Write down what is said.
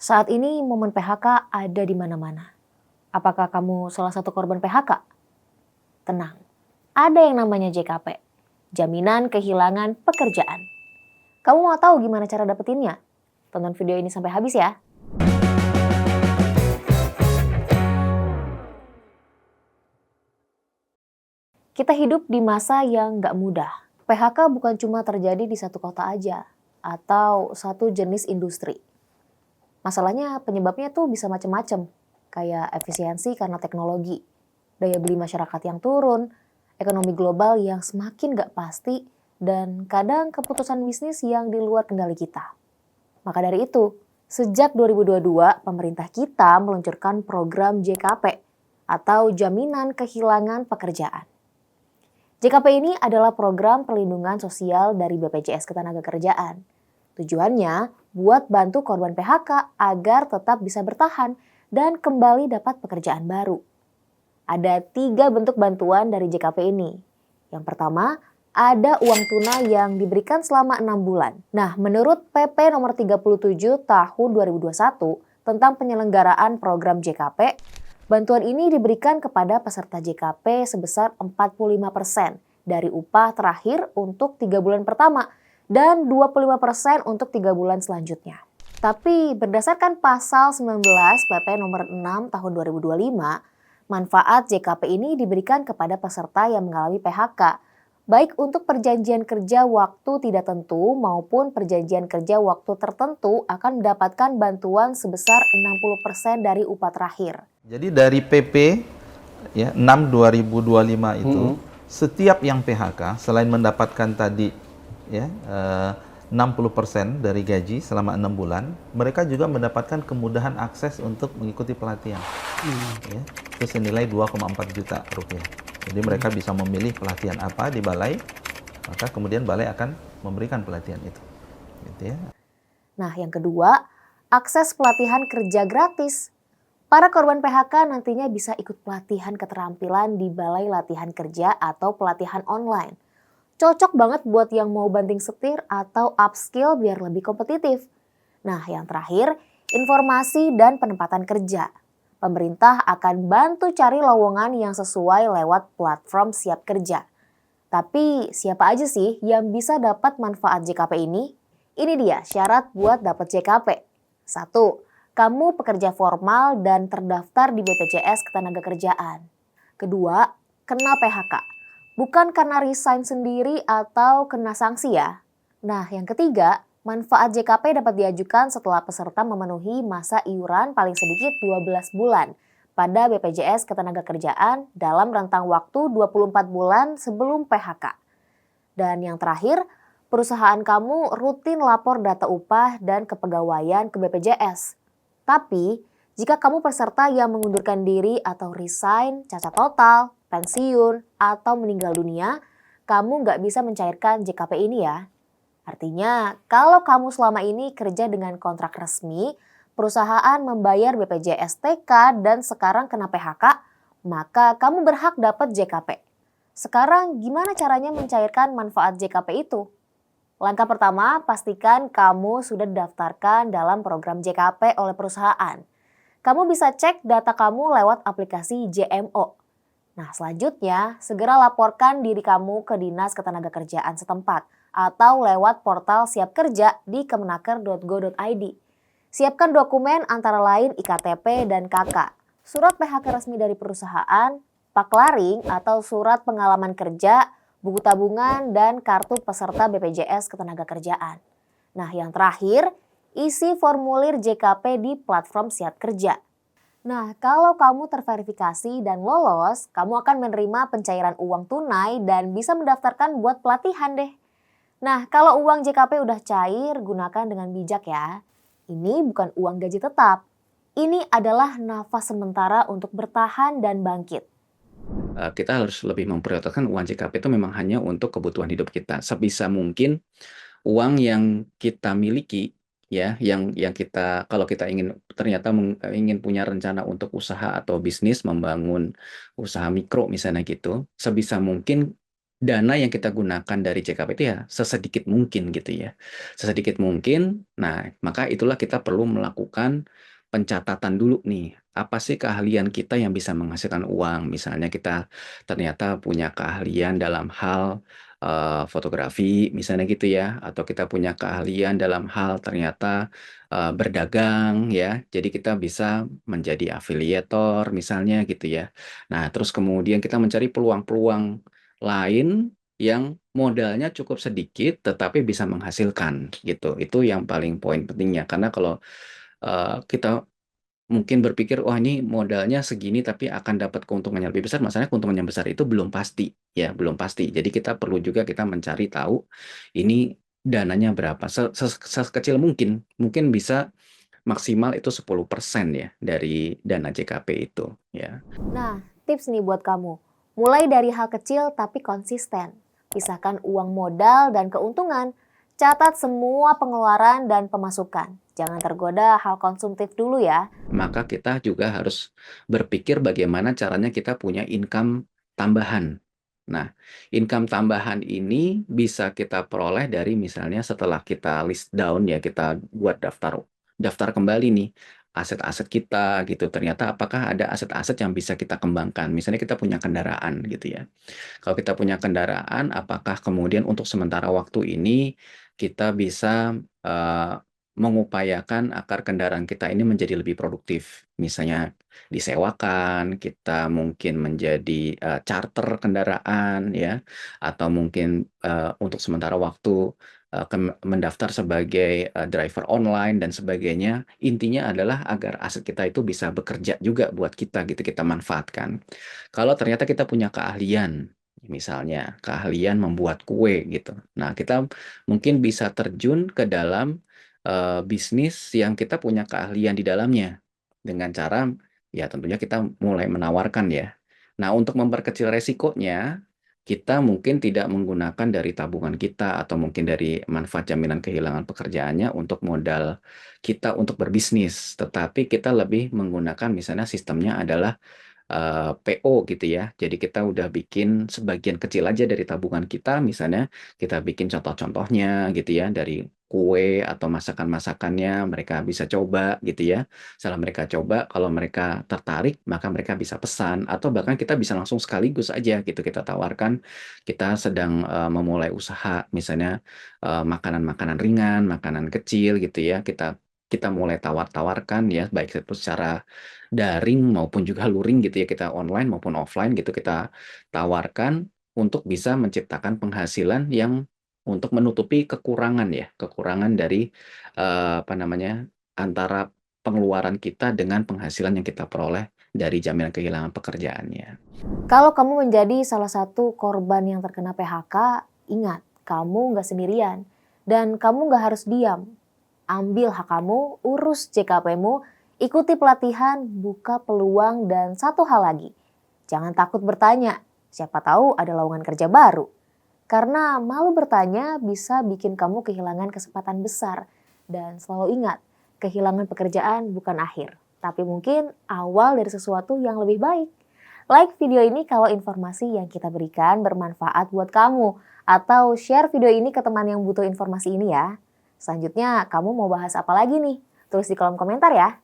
Saat ini momen PHK ada di mana-mana. Apakah kamu salah satu korban PHK? Tenang, ada yang namanya JKP, Jaminan Kehilangan Pekerjaan. Kamu mau tahu gimana cara dapetinnya? Tonton video ini sampai habis ya. Kita hidup di masa yang nggak mudah. PHK bukan cuma terjadi di satu kota aja, atau satu jenis industri. Masalahnya penyebabnya tuh bisa macam-macam, kayak efisiensi karena teknologi, daya beli masyarakat yang turun, ekonomi global yang semakin gak pasti, dan kadang keputusan bisnis yang di luar kendali kita. Maka dari itu, sejak 2022 pemerintah kita meluncurkan program JKP atau Jaminan Kehilangan Pekerjaan. JKP ini adalah program perlindungan sosial dari BPJS Ketenagakerjaan. Tujuannya buat bantu korban PHK agar tetap bisa bertahan dan kembali dapat pekerjaan baru. Ada 3 bentuk bantuan dari JKP ini. Yang pertama, ada uang tunai yang diberikan selama 6 bulan. Nah, menurut PP nomor 37 tahun 2021 tentang penyelenggaraan program JKP, bantuan ini diberikan kepada peserta JKP sebesar 45% dari upah terakhir untuk 3 bulan pertama dan 25% untuk 3 bulan selanjutnya. Tapi berdasarkan pasal 19 PP nomor 6 tahun 2025, manfaat JKP ini diberikan kepada peserta yang mengalami PHK, baik untuk perjanjian kerja waktu tidak tentu maupun perjanjian kerja waktu tertentu akan mendapatkan bantuan sebesar 60% dari upah terakhir. Jadi dari PP ya, 6 2025 itu, setiap yang PHK selain mendapatkan tadi ya 60% dari gaji selama 6 bulan, mereka juga mendapatkan kemudahan akses untuk mengikuti pelatihan. Ya, itu senilai 2,4 juta rupiah. Jadi mereka bisa memilih pelatihan apa di balai, maka kemudian balai akan memberikan pelatihan itu. Gitu ya. Nah, yang kedua, akses pelatihan kerja gratis. Para korban PHK nantinya bisa ikut pelatihan keterampilan di Balai Latihan Kerja atau pelatihan online. Cocok banget buat yang mau banting setir atau upskill biar lebih kompetitif. Nah, yang terakhir, informasi dan penempatan kerja. Pemerintah akan bantu cari lowongan yang sesuai lewat platform Siap Kerja. Tapi siapa aja sih yang bisa dapat manfaat JKP ini? Ini dia syarat buat dapat JKP. 1. Kamu pekerja formal dan terdaftar di BPJS Ketenagakerjaan. Kedua, kena PHK. Bukan karena resign sendiri atau kena sanksi ya. Nah, yang ketiga, manfaat JKP dapat diajukan setelah peserta memenuhi masa iuran paling sedikit 12 bulan pada BPJS Ketenagakerjaan dalam rentang waktu 24 bulan sebelum PHK. Dan yang terakhir, perusahaan kamu rutin lapor data upah dan kepegawaian ke BPJS. Tapi, jika kamu peserta yang mengundurkan diri atau resign, cacat total, pensiun, atau meninggal dunia, kamu nggak bisa mencairkan JKP ini ya. Artinya, kalau kamu selama ini kerja dengan kontrak resmi, perusahaan membayar BPJS TK dan sekarang kena PHK, maka kamu berhak dapat JKP. Sekarang gimana caranya mencairkan manfaat JKP itu? Langkah pertama, pastikan kamu sudah didaftarkan dalam program JKP oleh perusahaan. Kamu bisa cek data kamu lewat aplikasi JMO. Nah, selanjutnya, segera laporkan diri kamu ke Dinas Ketenagakerjaan setempat atau lewat portal Siap Kerja di kemenaker.go.id. Siapkan dokumen antara lain IKTP dan KK, surat PHK resmi dari perusahaan, paklaring atau surat pengalaman kerja, buku tabungan, dan kartu peserta BPJS Ketenagakerjaan. Nah, yang terakhir, isi formulir JKP di platform Siap Kerja. Nah, kalau kamu terverifikasi dan lolos, kamu akan menerima pencairan uang tunai dan bisa mendaftarkan buat pelatihan deh. Nah, kalau uang JKP udah cair, gunakan dengan bijak ya. Ini bukan uang gaji tetap. Ini adalah nafas sementara untuk bertahan dan bangkit. Kita harus lebih memprioritaskan uang JKP itu memang hanya untuk kebutuhan hidup kita. Sebisa mungkin uang yang kita miliki ya, yang kita kalau kita ingin ternyata ingin punya rencana untuk usaha atau bisnis, membangun usaha mikro misalnya gitu, sebisa mungkin dana yang kita gunakan dari JKP itu ya sesedikit mungkin gitu ya. Sesedikit mungkin, nah maka itulah kita perlu melakukan pencatatan dulu nih. Apa sih keahlian kita yang bisa menghasilkan uang? Misalnya kita ternyata punya keahlian dalam hal fotografi, misalnya gitu ya, atau kita punya keahlian dalam hal ternyata berdagang ya. Jadi kita bisa menjadi afiliator misalnya gitu ya. Nah, terus kemudian kita mencari peluang-peluang lain yang modalnya cukup sedikit tetapi bisa menghasilkan gitu. Itu yang paling poin pentingnya karena kalau kita mungkin berpikir wah ini modalnya segini tapi akan dapat keuntungannya lebih besar, masalahnya keuntungannya besar itu belum pasti ya, belum pasti. Jadi kita perlu juga kita mencari tahu ini dananya berapa. Sekecil mungkin, mungkin bisa maksimal itu 10% ya dari dana JKP itu ya. Nah, tips nih buat kamu. Mulai dari hal kecil tapi konsisten. Pisahkan uang modal dan keuntungan. Catat semua pengeluaran dan pemasukan. Jangan tergoda hal konsumtif dulu ya. Maka kita juga harus berpikir bagaimana caranya kita punya income tambahan. Nah, income tambahan ini bisa kita peroleh dari misalnya setelah kita list down ya, kita buat daftar daftar kembali nih aset-aset kita gitu. Ternyata apakah ada aset-aset yang bisa kita kembangkan? Misalnya kita punya kendaraan gitu ya. Kalau kita punya kendaraan, apakah kemudian untuk sementara waktu ini kita bisa mengupayakan agar kendaraan kita ini menjadi lebih produktif? Misalnya disewakan, kita mungkin menjadi charter kendaraan ya, atau mungkin untuk sementara waktu mendaftar sebagai driver online dan sebagainya. Intinya adalah agar aset kita itu bisa bekerja juga buat kita gitu, kita manfaatkan. Kalau ternyata kita punya keahlian, misalnya keahlian membuat kue gitu. Nah, kita mungkin bisa terjun ke dalam bisnis yang kita punya keahlian di dalamnya. Dengan cara ya tentunya kita mulai menawarkan ya. Nah, untuk memperkecil resikonya, kita mungkin tidak menggunakan dari tabungan kita atau mungkin dari manfaat jaminan kehilangan pekerjaannya untuk modal kita untuk berbisnis, tetapi kita lebih menggunakan misalnya sistemnya adalah PO gitu ya. Jadi kita udah bikin sebagian kecil aja dari tabungan kita, misalnya kita bikin contoh-contohnya gitu ya, dari kue atau masakan-masakannya mereka bisa coba gitu ya. Setelah mereka coba, kalau mereka tertarik, maka mereka bisa pesan atau bahkan kita bisa langsung sekaligus aja gitu kita tawarkan, kita sedang memulai usaha misalnya makanan-makanan ringan, makanan kecil gitu ya, kita kita mulai tawarkan ya, baik itu secara daring maupun juga luring gitu ya, kita online maupun offline gitu kita tawarkan untuk bisa menciptakan penghasilan yang untuk menutupi kekurangan ya, kekurangan dari, apa namanya, antara pengeluaran kita dengan penghasilan yang kita peroleh dari jaminan kehilangan pekerjaannya. Kalau kamu menjadi salah satu korban yang terkena PHK, ingat, kamu nggak sendirian. Dan kamu nggak harus diam. Ambil hak kamu, urus JKP-mu, ikuti pelatihan, buka peluang, dan satu hal lagi. Jangan takut bertanya, siapa tahu ada lowongan kerja baru. Karena malu bertanya bisa bikin kamu kehilangan kesempatan besar. Dan selalu ingat, kehilangan pekerjaan bukan akhir. Tapi mungkin awal dari sesuatu yang lebih baik. Like video ini kalau informasi yang kita berikan bermanfaat buat kamu. Atau share video ini ke teman yang butuh informasi ini ya. Selanjutnya, kamu mau bahas apa lagi nih? Tulis di kolom komentar ya.